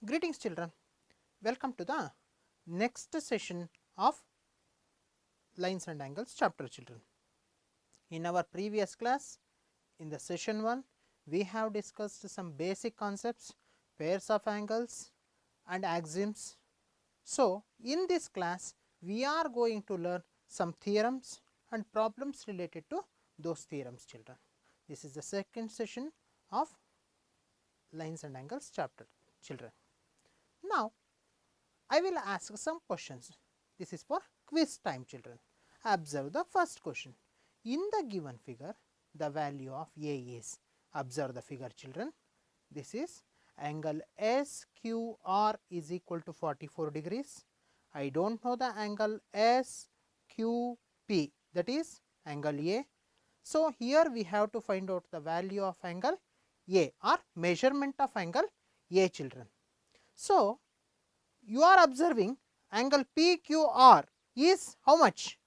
Greetings children, welcome to the next session of lines and angles chapter children. In our previous class, in the session 1, we have discussed some basic concepts, pairs of angles and axioms. So, in this class, we are going to learn some theorems and problems related to those theorems children. This is the second session of lines and angles chapter children. Now, I will ask some questions. This is for quiz time children. Observe the first question. In the given figure, the value of A is, observe the figure children. This is angle SQR is equal to 44 degrees. I do not know the angle SQP, that is angle A. So, here we have to find out the value of angle A or measurement of angle A children. So, you are observing angle PQR is how much?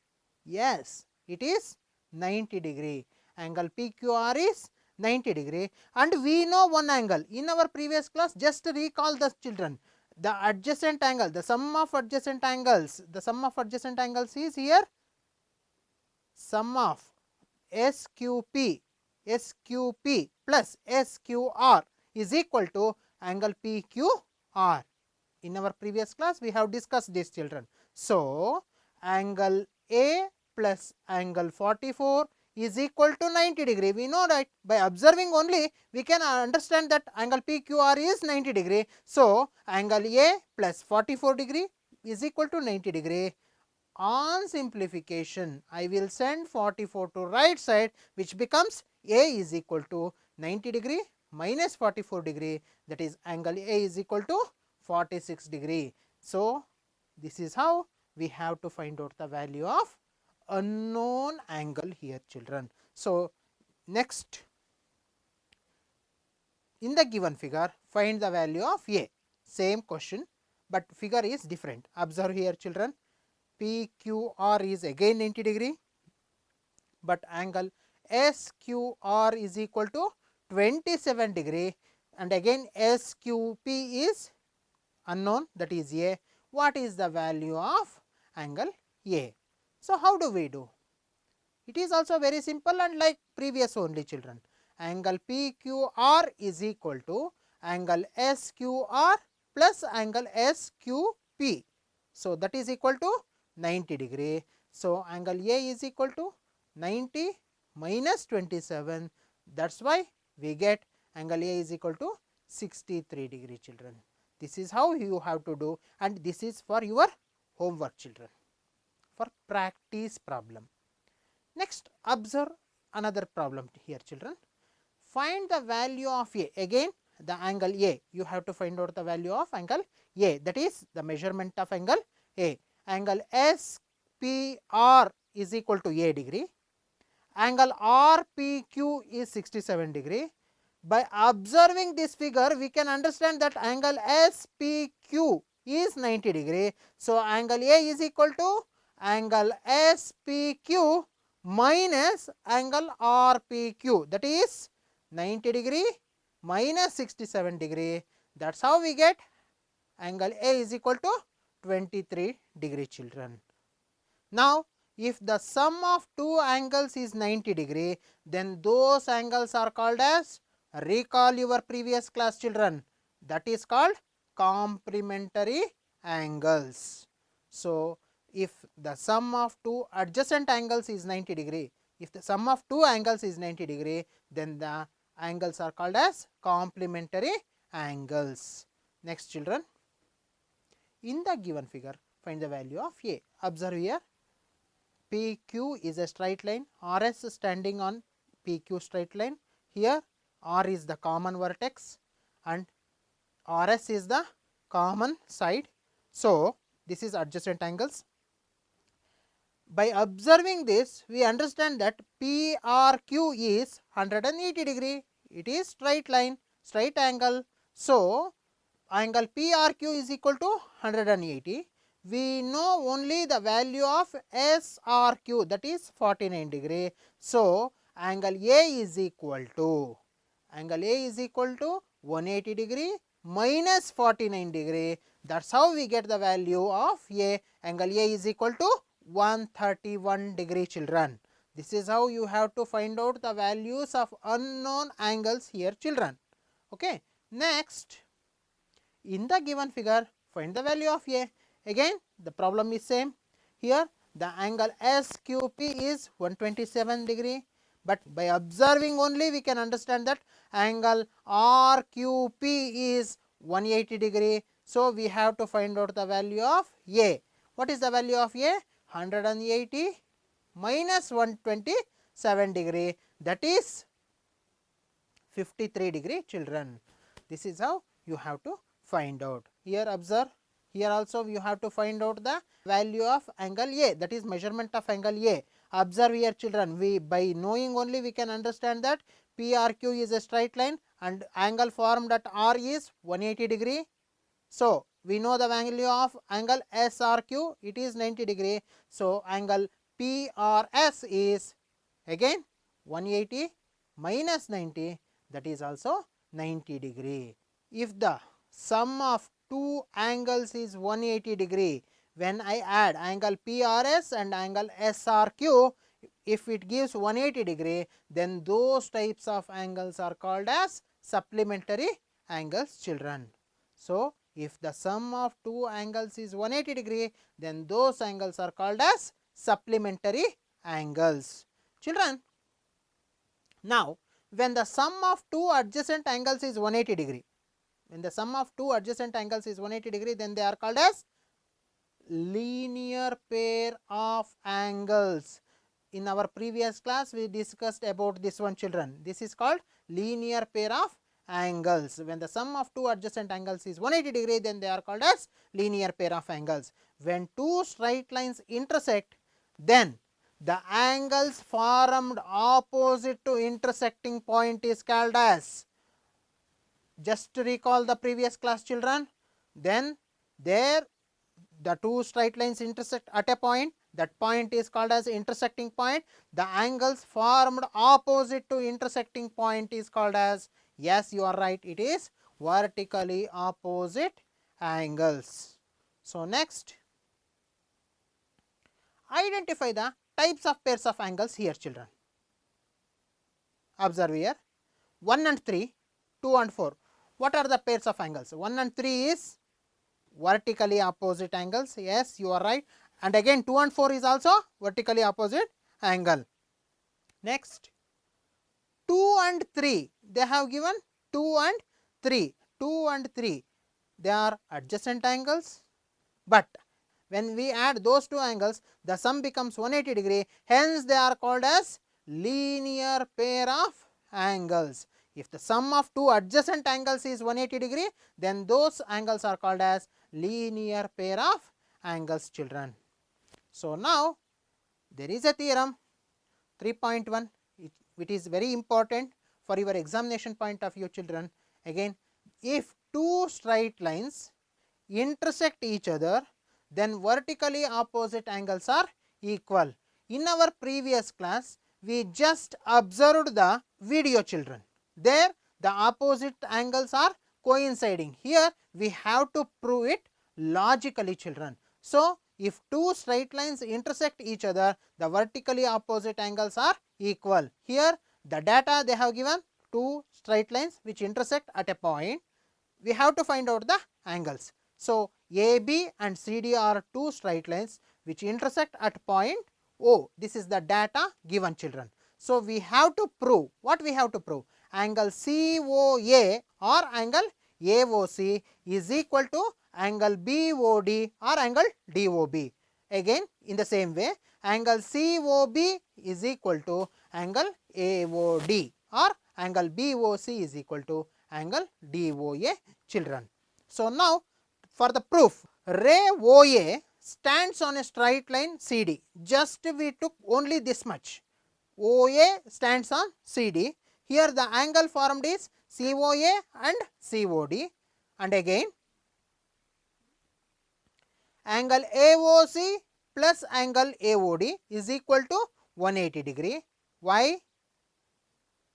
Yes, it is 90 degree. Angle PQR is 90 degree and we know one angle. In our previous class, just recall the children, the adjacent angle, the sum of adjacent angles, is here sum of SQP plus SQR is equal to angle PQR. In our previous class, we have discussed this children. So, angle A plus angle 44 is equal to 90 degree. We know that by observing only we can understand that angle PQR is 90 degree. So, angle A plus 44 degree is equal to 90 degree. On simplification, I will send 44 to right side, which becomes A is equal to 90 degree minus 44 degree, that is angle A is equal to 46 degree. So, this is how we have to find out the value of unknown angle here children. So, next, in the given figure, find the value of A. Same question, but figure is different. Observe here children, PQR is again 90 degree, but angle SQR is equal to 27 degree and again SQP is unknown, that is A. What is the value of angle A? So, how do we do? It is also very simple and like previous only children. Angle PQR is equal to angle SQR plus angle SQP. So, that is equal to 90 degree. So, angle A is equal to 90 minus 27. That is why we get angle A is equal to 63 degree children. This is how you have to do and this is for your homework children, for practice problem. Next, observe another problem here children. Find the value of A. Again the angle A, you have to find out the value of angle A, that is the measurement of angle A. Angle SPR is equal to A degree, angle RPQ is 67 degree. By observing this figure, we can understand that angle SPQ is 90 degree. So, angle A is equal to angle SPQ minus angle RPQ, that is 90 degree minus 67 degree. That is how we get angle A is equal to 23 degree children. Now, if the sum of two angles is 90 degree, then those angles are called as, recall your previous class children, that is called complementary angles. So, if the sum of two adjacent angles is 90 degree, if the sum of two angles is 90 degree, then the angles are called as complementary angles. Next children, in the given figure, find the value of A. Observe here, PQ is a straight line, RS standing on PQ straight line. Here R is the common vertex and RS is the common side. So, this is adjacent angles. By observing this, we understand that PRQ is 180 degree. It is straight line, straight angle. So, angle PRQ is equal to 180. We know only the value of SRQ, that is 49 degree. So, angle A is equal to 180 degree minus 49 degree. That is how we get the value of A. Angle A is equal to 131 degree, children. This is how you have to find out the values of unknown angles here, children. Okay. Next, in the given figure, find the value of A. Again, the problem is same. Here, the angle SQP is 127 degree, but by observing only we can understand that angle RQP is 180 degree. So, we have to find out the value of A. What is the value of A? 180 minus 127 degree, that is 53 degree, children. This is how you have to find out. Here observe, here also you have to find out the value of angle A, that is measurement of angle A. Observe here, children, we by knowing only we can understand that PRQ is a straight line and angle formed at R is 180 degree. So, we know the value of angle SRQ, it is 90 degree. So, angle PRS is again 180 minus 90, that is also 90 degree. If the sum of two angles is 180 degree, when I add angle PRS and angle SRQ, if it gives 180 degree, then those types of angles are called as supplementary angles, children. So, if the sum of two angles is 180 degree, then those angles are called as supplementary angles. Children, now when the sum of two adjacent angles is 180 degree, when the sum of two adjacent angles is 180 degree, then they are called as linear pair of angles. In our previous class, we discussed about this one, children. This is called linear pair of angles. When the sum of two adjacent angles is 180 degree, then they are called as linear pair of angles. When two straight lines intersect, then the angles formed opposite to intersecting point is called as, just to recall the previous class, children, then there the two straight lines intersect at a point, that point is called as intersecting point. The angles formed opposite to intersecting point is called as, yes, you are right, it is vertically opposite angles. So, next, identify the types of pairs of angles here, children. Observe here, 1 and 3, 2 and 4. What are the pairs of angles? 1 and 3 is vertically opposite angles, yes, you are right, and again 2 and 4 is also vertically opposite angle. Next, 2 and 3, they have given 2 and 3, 2 and 3, they are adjacent angles, but when we add those two angles, the sum becomes 180 degree, hence they are called as linear pair of angles. If the sum of two adjacent angles is 180 degree, then those angles are called as linear pair of angles, children. So, now there is a theorem 3.1, which is very important for your examination point of view, children. Again, if two straight lines intersect each other, then vertically opposite angles are equal. In our previous class, we just observed the video, children. There the opposite angles are coinciding. Here we have to prove it logically, children. So, if two straight lines intersect each other, the vertically opposite angles are equal. Here the data they have given two straight lines which intersect at a point. We have to find out the angles. So, AB and CD are two straight lines which intersect at point O. This is the data given, children. So, we have to prove, what we have to prove? Angle COA or angle AOC is equal to angle BOD or angle DOB. Again, in the same way, angle COB is equal to angle AOD or angle BOC is equal to angle DOA, children. So, now for the proof, ray OA stands on a straight line CD. Just we took only this much. OA stands on CD. Here the angle formed is COA and COD, and again angle AOC plus angle AOD is equal to 180 degree. Why?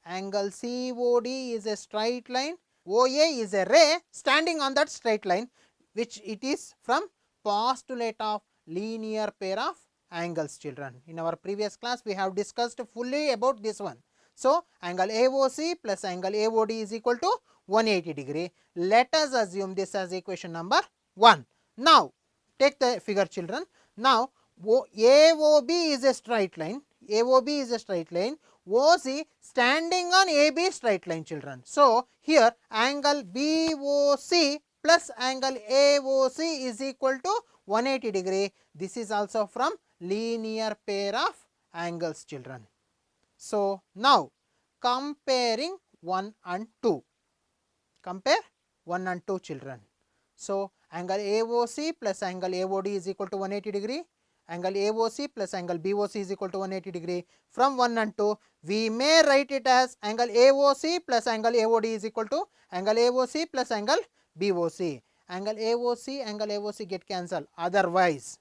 Angle COD is a straight line, OA is a ray standing on that straight line, which it is from postulate of linear pair of angles, children. In our previous class, we have discussed fully about this one. So, angle AOC plus angle AOD is equal to 180 degree. Let us assume this as equation number 1. Now, take the figure, children. Now, AOB is a straight line. AOB is a straight line. OC standing on AB straight line, children. So, here angle BOC plus angle AOC is equal to 180 degree. This is also from linear pair of angles, children. So, now comparing 1 and 2. Compare 1 and 2, children. So, angle AOC plus angle AOD is equal to 180 degree. Angle AOC plus angle BOC is equal to 180 degree. From 1 and 2, we may write it as angle AOC plus angle AOD is equal to angle AOC plus angle BOC. Angle AOC get cancelled. Otherwise,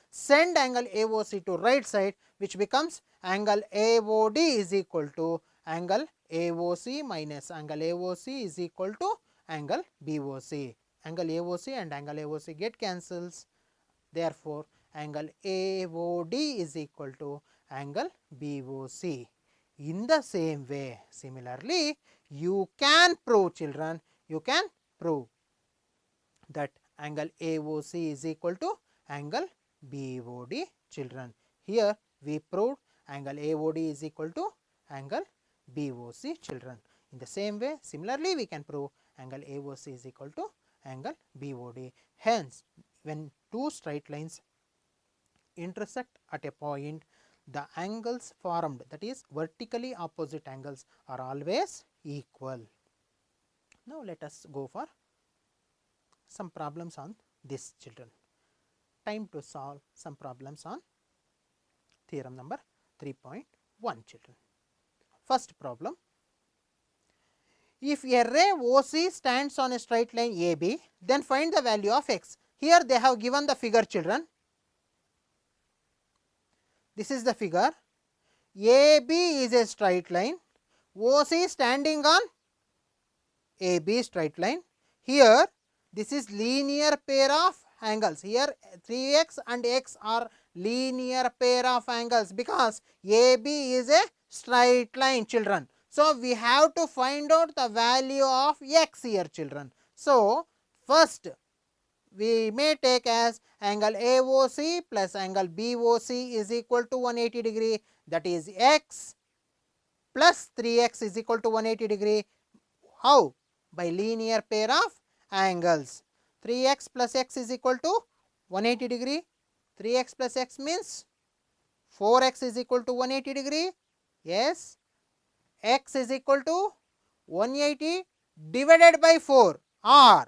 send angle AOC to right side, which becomes angle AOD is equal to angle AOC minus angle AOC is equal to angle BOC. Angle AOC and angle AOC get cancels. Therefore, angle AOD is equal to angle BOC. In the same way, similarly, you can prove, children, you can prove that angle AOC is equal to angle BOD, children. Here we proved angle AOD is equal to angle BOC, children. In the same way, similarly, we can prove angle AOC is equal to angle BOD. Hence, when two straight lines intersect at a point, the angles formed, that is vertically opposite angles, are always equal. Now, let us go for some problems on this, children. Time to solve some problems on theorem number 3.1, children. First problem: if a ray OC stands on a straight line AB, then find the value of x. Here they have given the figure, children. This is the figure. AB is a straight line, OC standing on AB straight line. Here this is linear pair of angles. Here 3x and x are linear pair of angles because AB is a straight line, children. So, we have to find out the value of x here, children. So, first we may take as angle AOC plus angle BOC is equal to 180 degree, that is x plus 3x is equal to 180 degree. How? By linear pair of angles. 3x plus x is equal to 180 degree. 3x plus x means 4x is equal to 180 degree. Yes, x is equal to 180 divided by 4, or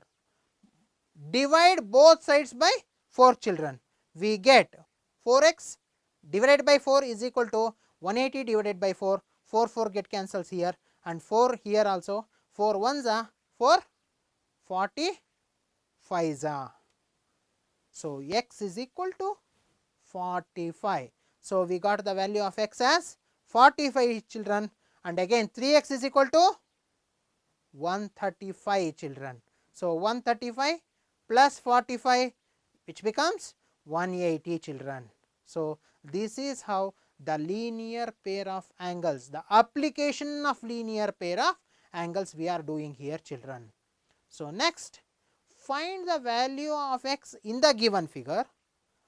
divide both sides by 4, children. We get 4x divided by 4 is equal to 180 divided by 4. 4 get cancels here, and 4 here also. 4 ones are 4, 45s are. So, x is equal to 45. So, we got the value of x as 45, children, and again 3x is equal to 135, children. So, 135 plus 45, which becomes 180, children. So, this is how the linear pair of angles, the application of linear pair of angles we are doing here, children. So, next, find the value of x in the given figure.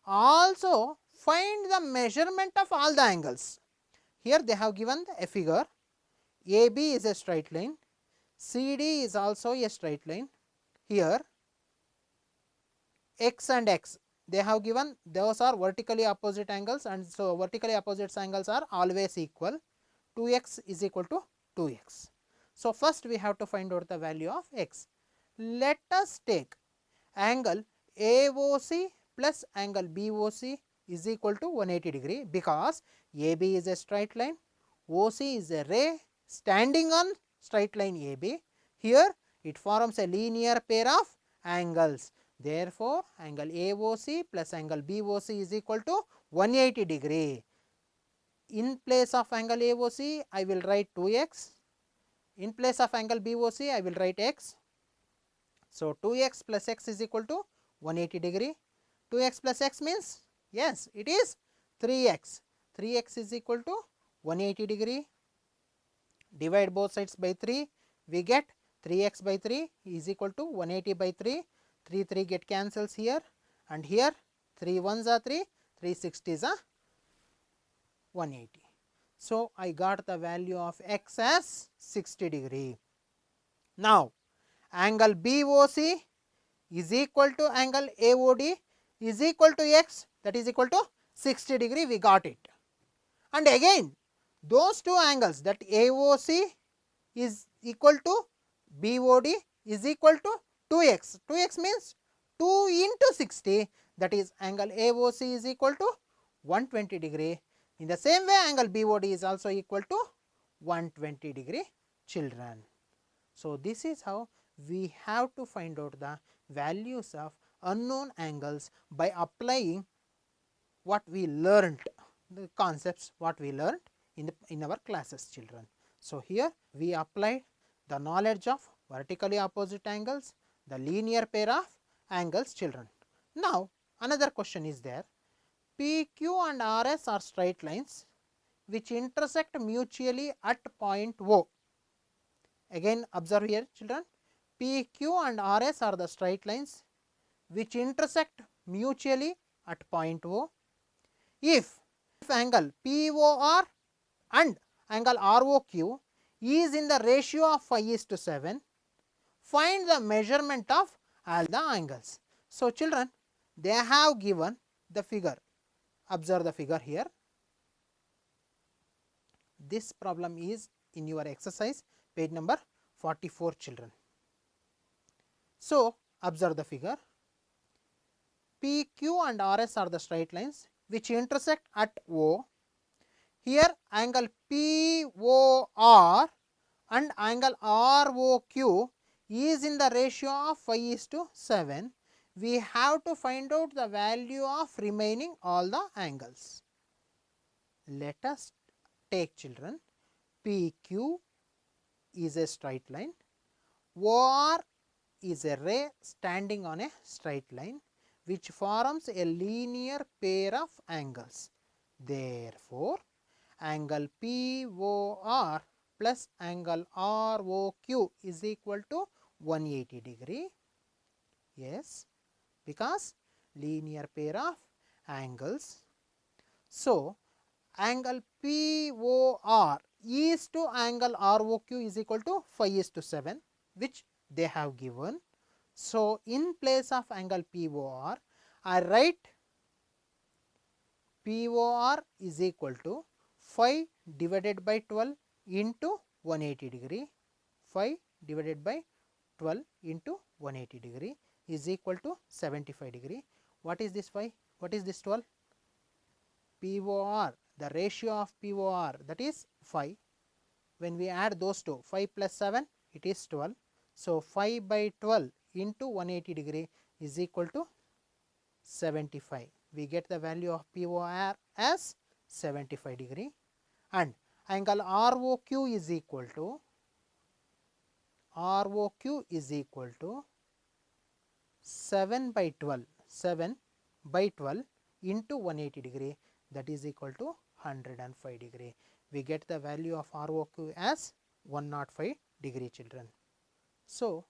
Also, find the measurement of all the angles. Here they have given a figure. AB is a straight line, CD is also a straight line. Here x and x, they have given, those are vertically opposite angles, and so vertically opposite angles are always equal. 2x is equal to 2x. So, first we have to find out the value of x. Let us take angle AOC plus angle BOC is equal to 180 degree, because AB is a straight line, OC is a ray standing on straight line AB. Here it forms a linear pair of angles. Therefore, angle AOC plus angle BOC is equal to 180 degree. In place of angle AOC, I will write 2x, In place of angle BOC, I will write x. So 2x plus x is equal to 180 degree. 2x plus x means, yes, it is 3x. 3x is equal to 180 degree. Divide both sides by 3, we get 3x by 3 is equal to 180 by 3. 3 get cancels here, and here 3 1s are 3, 3 60s are 180. So I got the value of x as 60 degree. Now angle BOC is equal to angle AOD is equal to x, that is equal to 60 degree, we got it. And again those two angles, that AOC is equal to BOD is equal to 2x. 2x means 2 into 60, that is angle AOC is equal to 120 degree. In the same way angle BOD is also equal to 120 degree, children. So this is how we have to find out the values of unknown angles by applying what we learnt, the concepts what we learnt in our classes, children. So here we applied the knowledge of vertically opposite angles, the linear pair of angles, children. Now another question is there. PQ and RS are straight lines which intersect mutually at point O. Again observe here, children, PQ and RS are the straight lines which intersect mutually at point O. If angle POR and angle ROQ is in the ratio of 5:7, find the measurement of all the angles. So children, they have given the figure. Observe the figure here. This problem is in your exercise page number 44, children. So observe the figure. PQ and RS are the straight lines which intersect at O. Here angle POR and angle ROQ is in the ratio of 5:7. We have to find out the value of remaining all the angles. Let us take, children, PQ is a straight line, OR is a ray standing on a straight line which forms a linear pair of angles. Therefore, angle POR plus angle ROQ is equal to 180 degree. Yes, because linear pair of angles. So angle POR is to angle ROQ is equal to 5:7, which they have given. So in place of angle POR, I write POR is equal to 5 divided by 12 into 180 degree. 5 divided by 12 into 180 degree is equal to 75 degree. What is this 5? What is this 12? POR, the ratio of POR, that is 5. When we add those two, 5 plus 7, it is 12. So 5 by 12 into 180 degree is equal to 75. We get the value of POR as 75 degree, and angle ROQ is equal to 7 by 12 into 180 degree, that is equal to 105 degree. We get the value of ROQ as 105 degree, children. So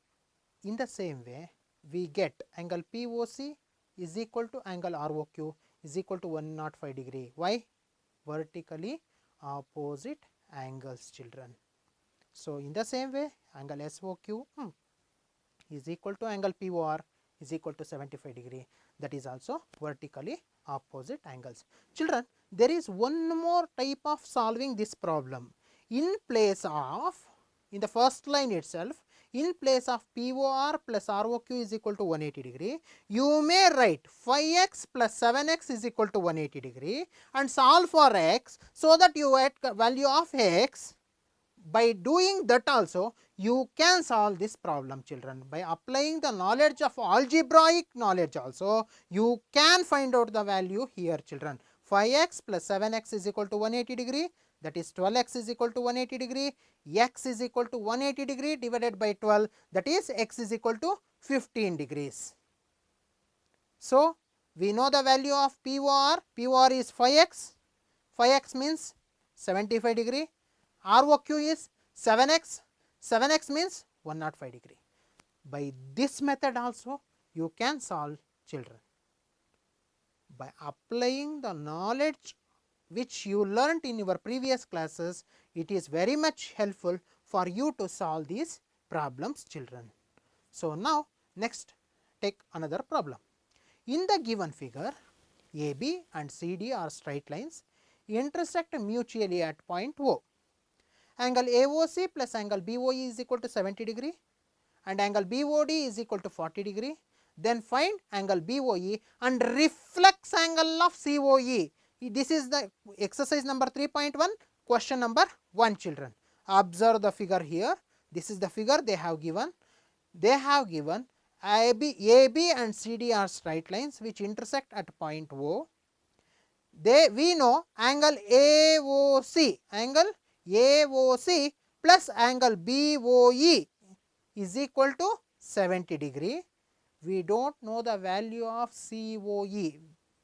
in the same way, we get angle POC is equal to angle ROQ is equal to 105 degree. Why? Vertically opposite angles, children. So in the same way, angle SOQ is equal to angle POR is equal to 75 degree. That is also vertically opposite angles. Children, there is one more type of solving this problem. In place of, in the first line itself, in place of POR plus ROQ is equal to 180 degree, you may write 5x plus 7x is equal to 180 degree and solve for x, so that you get value of x. By doing that also, you can solve this problem, children. By applying the knowledge of algebraic knowledge also, you can find out the value here, children. 5x plus 7x is equal to 180 degree. that is 12x is equal to 180 degree, x is equal to 180 degree divided by 12, that is x is equal to 15 degrees. So, we know the value of POR, POR is 5x, 5x means 75 degree, ROQ is 7x, 7x means 105 degree. By this method also you can solve, children. By applying the knowledge which you learnt in your previous classes, it is very much helpful for you to solve these problems, children. So, now next take another problem. In the given figure, AB and CD are straight lines intersect mutually at point O. Angle AOC plus angle BOE is equal to 70 degree and angle BOD is equal to 40 degree. Then find angle BOE and reflex angle of COE. This is the exercise number 3.1, question number 1, children. Observe the figure here. This is the figure they have given. They have given AB and CD are straight lines which intersect at point O. We know angle AOC plus angle BOE is equal to 70 degree. We do not know the value of COE.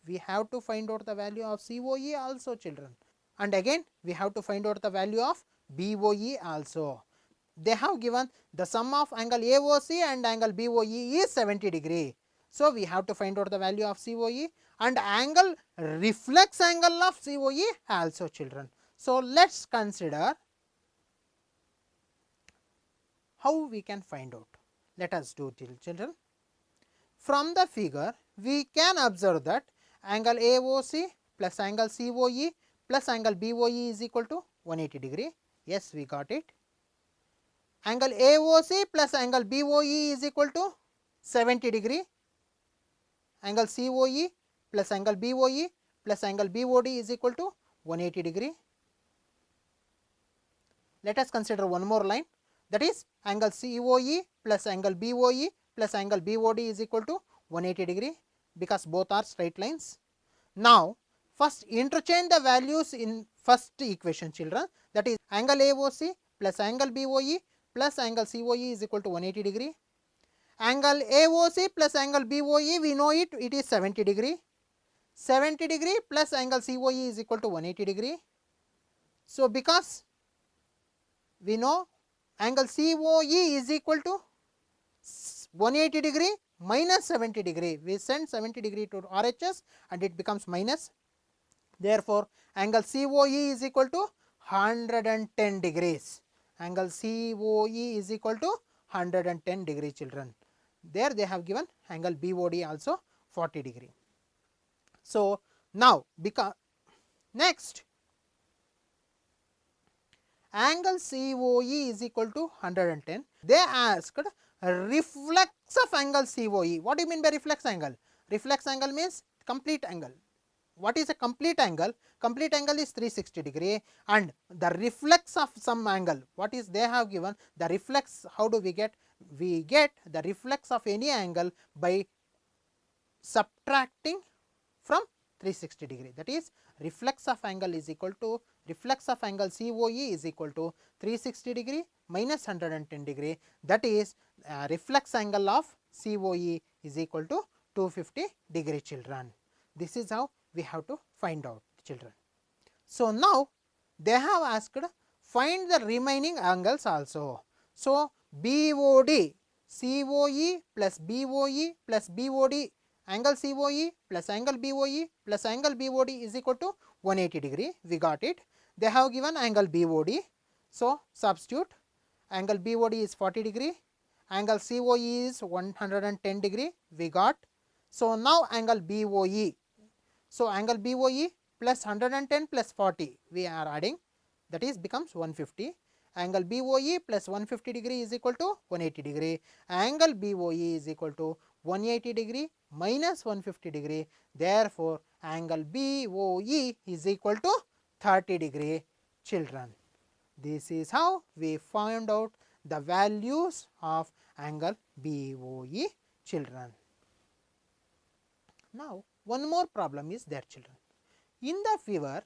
We have to find out the value of COE also, children, and again we have to find out the value of BOE also. They have given the sum of angle AOC and angle BOE is 70 degree. So, we have to find out the value of COE and angle reflex angle of COE also, children. So, let us consider how we can find out. Let us do, children. From the figure we can observe that angle AOC plus angle COE plus angle BOE is equal to 180 degree. Yes, we got it. Angle AOC plus angle BOE is equal to 70 degree. Angle COE plus angle BOE plus angle BOD is equal to 180 degree. Let us consider one more line, that is angle COE plus angle BOE plus angle BOD is equal to 180 degree, because both are straight lines. Now, first interchange the values in first equation, children, that is angle AOC plus angle BOE plus angle COE is equal to 180 degree. Angle AOC plus angle BOE, we know it is 70 degree. 70 degree plus angle COE is equal to 180 degree. So, because we know angle COE is equal to 180 degree minus 70 degree, we send 70 degree to RHS and it becomes minus. Therefore, angle COE is equal to 110 degrees. Angle COE is equal to 110 degree, children. There they have given angle BOD also 40 degree. So, now because next angle COE is equal to 110, they asked reflex of angle COE. What do you mean by reflex angle? Reflex angle means complete angle. What is a complete angle? Complete angle is 360 degree and the reflex of some angle. What is they have given? The reflex, how do we get? We get the reflex of any angle by subtracting from 360 degree. That is reflex of angle is equal to reflex of angle COE is equal to 360 degree minus 110 degree. That is reflex angle of COE is equal to 250 degree, children. This is how we have to find out, children. So, now they have asked find the remaining angles also. So, BOD, COE plus BOE plus BOD, angle COE plus angle BOE plus angle BOD is equal to 180 degree, we got it. They have given angle BOD. So, substitute angle BOD is 40 degree, angle COE is 110 degree, we got. So, now angle BOE. So, angle BOE plus 110 plus 40 we are adding, that is becomes 150. Angle BOE plus 150 degree is equal to 180 degree. Angle BOE is equal to 180 degree minus 150 degree. Therefore, angle BOE is equal to 30 degree, children. This is how we found out the values of angle BOE, children. Now, one more problem is there, children. In the figure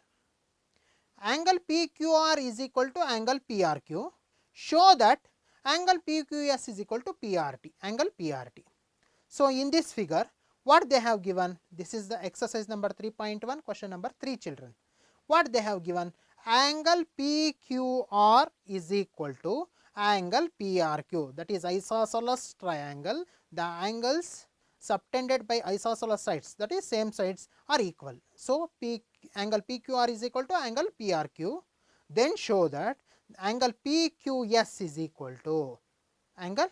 angle PQR is equal to angle PRQ. Show that angle PQS is equal to PRT, angle PRT. So, in this figure what they have given, this is the exercise number 3.1, question number 3 children. What they have given, angle PQR is equal to angle PRQ, that is isosceles triangle, the angles subtended by isosceles sides, that is same sides are equal. So, angle PQR is equal to angle PRQ, then show that angle PQS is equal to angle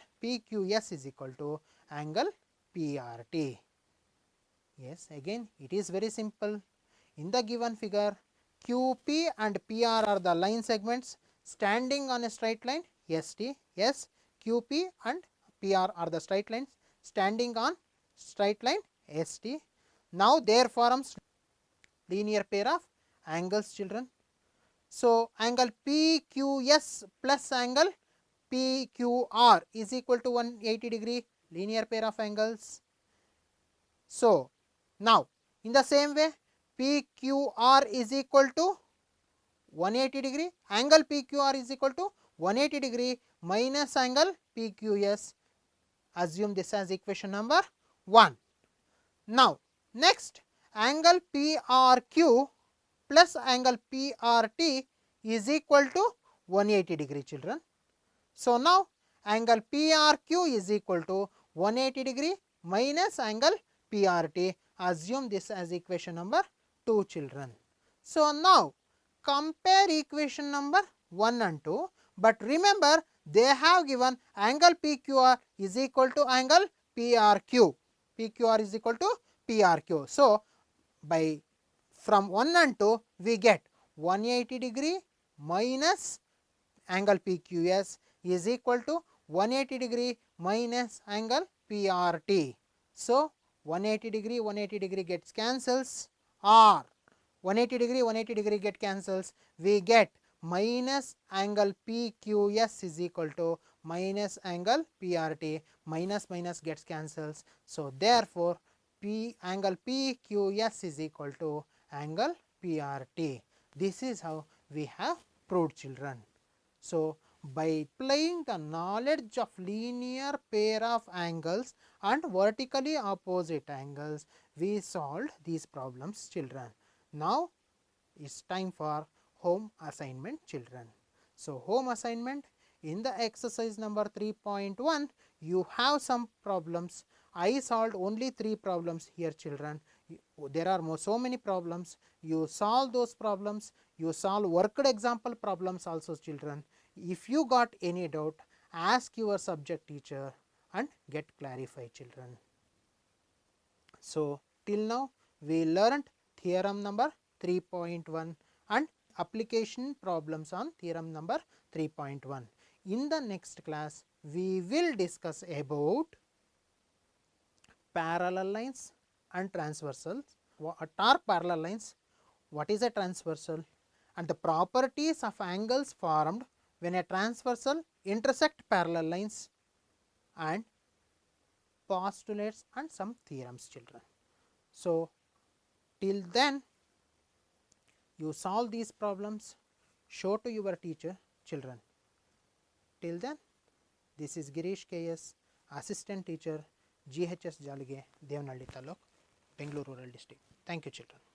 PRT. Yes, again it is very simple. In the given figure, QP and PR are the line segments standing on a straight line ST. Yes, QP and PR are the straight lines standing on straight line ST. Now, there forms linear pair of angles, children. So, angle PQS plus angle PQR is equal to 180 degree, linear pair of angles. So, now in the same way PQR is equal to 180 degree, angle PQR is equal to 180 degree minus angle PQS. Assume this as equation number 1. Now, next angle PRQ plus angle PRT is equal to 180 degree, children. So, now angle PRQ is equal to 180 degree minus angle PRT. Assume this as equation number 2, children. So, now compare equation number 1 and 2, but remember they have given angle PQR is equal to angle PRQ. PQR is equal to PRQ. So, by from 1 and 2 we get 180 degree minus angle PQS is equal to 180 degree minus angle PRT. So, 180 degree gets cancels, or 180 degree get cancels, we get minus angle PQS is equal to minus angle PRT, minus minus gets cancels. So, therefore, angle PQS is equal to angle PRT. This is how we have proved, children. So, by applying the knowledge of linear pair of angles and vertically opposite angles, we solved these problems, children. Now, it is time for home assignment, children. So, home assignment, in the exercise number 3.1, you have some problems. I solved only 3 problems here, children. There are so many problems. You solve those problems. You solve worked example problems also, children. If you got any doubt, ask your subject teacher and get clarified, children. So, till now we learnt theorem number 3.1 and application problems on theorem number 3.1. In the next class, we will discuss about parallel lines and transversals. What are parallel lines? What is a transversal? And the properties of angles formed when a transversal intersect parallel lines, and postulates and some theorems, children. So, till then you solve these problems, show to your teacher, children. Till then, this is Girish KS, assistant teacher, GHS Jalige, Devnalli Taluk, Bengaluru Rural District. Thank you, children.